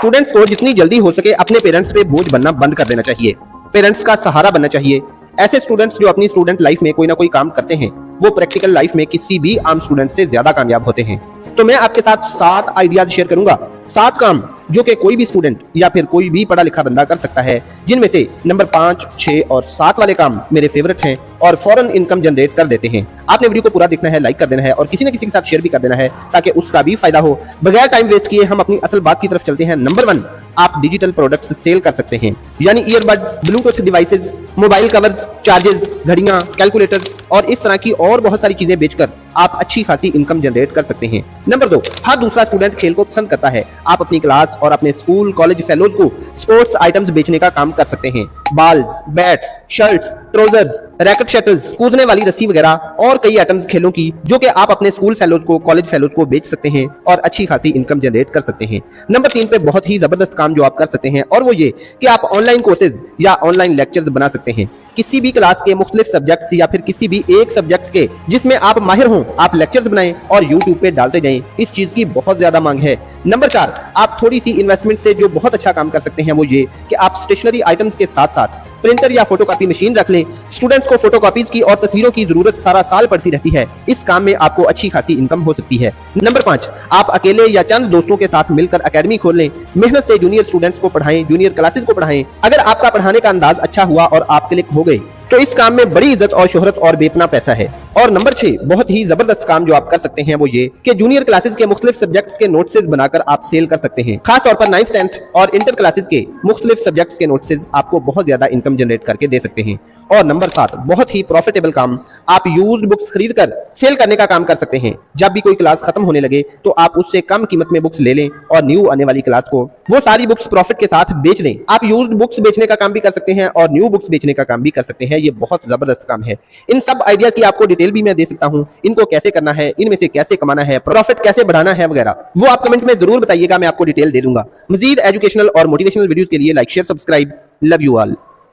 Students को जितनी जल्दी हो सके अपने पेरेंट्स पे बोझ बनना बंद कर देना चाहिए, पेरेंट्स का सहारा बनना चाहिए। ऐसे स्टूडेंट्स जो अपनी स्टूडेंट लाइफ में कोई ना कोई काम करते हैं, वो प्रैक्टिकल लाइफ में किसी भी आम स्टूडेंट से ज्यादा कामयाब होते हैं। तो मैं आपके साथ 7 आइडियाज शेयर करूंगा, 7 काम जो कि कोई भी स्टूडेंट या फिर कोई भी पढ़ा लिखा बंदा कर सकता है, जिनमें से नंबर 5, 6 और 7 वाले काम मेरे फेवरेट हैं और फौरन इनकम जनरेट कर देते हैं। आपने वीडियो को पूरा देखना है, लाइक कर देना है और किसी न किसी के साथ शेयर भी कर देना है ताकि उसका भी फायदा हो। बगैर टाइम वेस्ट किए हम अपनी असल बात की तरफ चलते हैं। नंबर 1, आप डिजिटल प्रोडक्ट्स सेल कर सकते हैं, यानी earbuds, Bluetooth devices, mobile covers, charges, घड़ियां, कैलकुलेटर्स और इस तरह की और बहुत सारी चीजें बेचकर आप अच्छी खासी इनकम जनरेट कर सकते हैं। नंबर 2, हर दूसरा स्टूडेंट खेल को पसंद करता है, आप अपनी क्लास और अपने स्कूल कॉलेज फेलोज को स्पोर्ट्स आइटम्स बेचने का काम कर सकते हैं। Balls, bats, shirts, trousers, racket shuttles, कूदने वाली रस्सी वगैरह और कई आइटम्स खेलों की जो कि आप अपने स्कूल फेलोज को, कॉलेज फेलोज को बेच सकते हैं और अच्छी खासी इनकम जनरेट कर सकते हैं। नंबर 3 पे बहुत ही जबरदस्त काम जो आप कर सकते हैं और वो ये कि आप ऑनलाइन कोर्सेज या ऑनलाइन लेक्चर्स बना सकते हैं। किसी भी क्लास के मुख्तलिफ सब्जेक्ट्स या फिर किसी भी एक सब्जेक्ट के जिसमें आप माहिर हों, आप लेक्चर्स बनाएं और यूट्यूब पे डालते जाएं। इस चीज की बहुत ज्यादा मांग है। नंबर 4, आप थोड़ी सी इन्वेस्टमेंट से जो बहुत अच्छा काम कर सकते हैं वो ये कि आप स्टेशनरी आइटम्स के साथ साथ प्रिंटर या फोटोकॉपी मशीन रख लें। स्टूडेंट्स को फोटोकॉपीज की और तस्वीरों की जरूरत सारा साल पड़ती रहती है, इस काम में आपको अच्छी खासी इनकम हो सकती है। नंबर 5, आप अकेले या चंद दोस्तों के साथ मिलकर एकेडमी खोल लें, मेहनत से जूनियर स्टूडेंट्स को पढ़ाएं, जूनियर क्लासेस को पढ़ाएं। अगर आपका पढ़ाने का अंदाज अच्छा हुआ और आप क्लिक हो गए तो इस काम में बड़ी इज्जत और शोहरत और बेपना पैसा है। और नंबर 6, बहुत ही जबरदस्त काम जो आप कर सकते हैं वो ये कि जूनियर क्लासेस के मुख्तलिफ सब्जेक्ट्स के नोट्सेस बनाकर आप सेल कर सकते हैं। खास तौर पर 9th 10th और इंटर क्लासेस के मुख्तलिफ सब्जेक्ट्स के नोट्सेस आपको बहुत ज्यादा इनकम जनरेट करके दे सकते हैं। और नंबर 7, बहुत ही प्रॉफिटेबल काम, आप यूज्ड बुक्स खरीद कर सेल करने का काम कर सकते हैं। जब भी कोई क्लास खत्म होने लगे तो आप उससे कम कीमत में बुक्स ले लें और न्यू आने वाली क्लास को वो सारी बुक्स प्रॉफिट के साथ बेच लें। आप यूज्ड बुक्स बेचने का काम भी कर सकते हैं और न्यू बुक्स बेचने का काम भी कर सकते हैं। ये बहुत जबरदस्त काम है। इन सब आइडियाज की आपको डिटेल भी मैं दे सकता हूं, इनको कैसे करना है, इनमें से कैसे कमाना है, प्रॉफिट कैसे बढ़ाना है वगैरह, वो आप कमेंट में जरूर बताइएगा, मैं आपको डिटेल दे दूंगा। मजीद एजुकेशनल और मोटिवेशनल वीडियोस के लिए like, share, subscribe. Love you all.